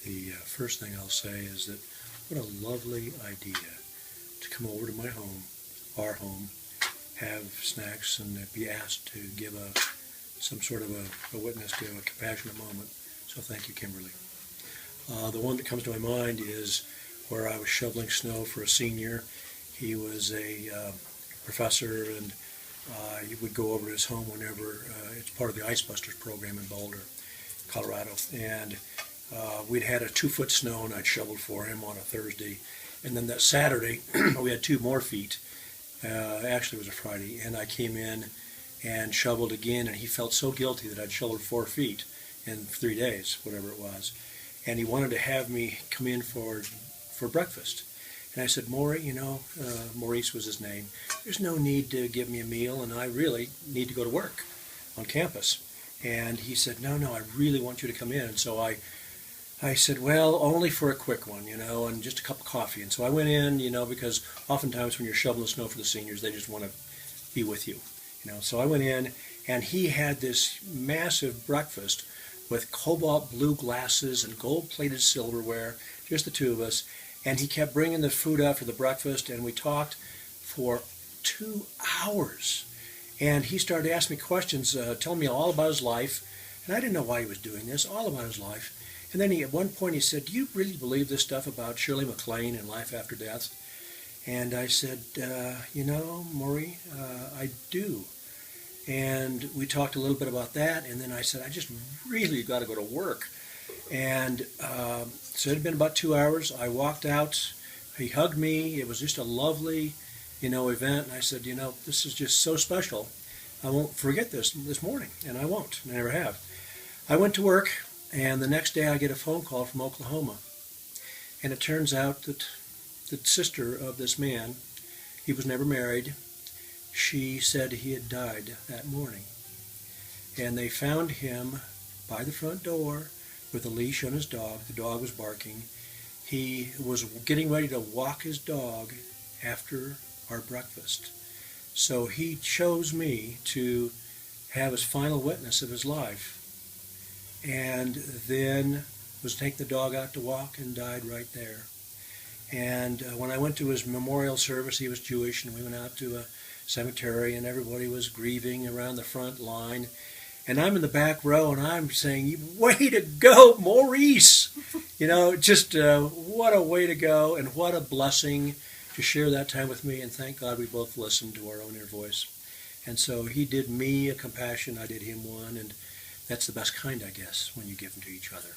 The first thing I'll say is that what a lovely idea to come over to my home, our home, have snacks and be asked to give some sort of a witness to a compassionate moment. So thank you, Kimberly. The one that comes to my mind is where I was shoveling snow for a senior. He was a professor, and he would go over to his home whenever it's part of the Ice Busters program in Boulder, Colorado. And we'd had a 2-foot snow, and I'd shoveled for him on a Thursday. And then that Saturday, we had 2 more feet. Actually, it was a Friday, and I came in and shoveled again, and he felt so guilty that I'd shoveled 4 feet in 3 days, whatever it was. And he wanted to have me come in for breakfast. And I said, Maury, Maurice was his name, there's no need to give me a meal, and I really need to go to work on campus. And he said, no, I really want you to come in. And so I said, well, only for a quick one, and just a cup of coffee. And so I went in, because oftentimes when you're shoveling snow for the seniors, they just want to be with you. So I went in, and he had this massive breakfast with cobalt blue glasses and gold-plated silverware, just the 2 of us. And he kept bringing the food out for the breakfast, and we talked for 2 hours. And he started asking me questions, telling me all about his life. And I didn't know why he was doing this, all about his life. And then at one point he said, do you really believe this stuff about Shirley MacLaine and life after death? And I said, Maury, I do. And we talked a little bit about that, and then I said, I just really got to go to work. And so it had been about 2 hours. I walked out. He hugged me. It was just a lovely, event. And I said, this is just so special. I won't forget this morning, and I won't. I never have. I went to work, and the next day I get a phone call from Oklahoma. And it turns out that the sister of this man, he was never married, she said he had died that morning. And they found him by the front door with a leash on his dog. The dog was barking. He was getting ready to walk his dog after our breakfast. So he chose me to have his final witness of his life, and then was taking the dog out to walk and died right there. And when I went to his memorial service, he was Jewish, and we went out to a cemetery, and everybody was grieving around the front line. And I'm in the back row, and I'm saying, way to go, Maurice! Just what a way to go, and what a blessing to share that time with me. And thank God we both listened to our own inner voice. And so he did me a compassion, I did him one, and that's the best kind, I guess, when you give them to each other.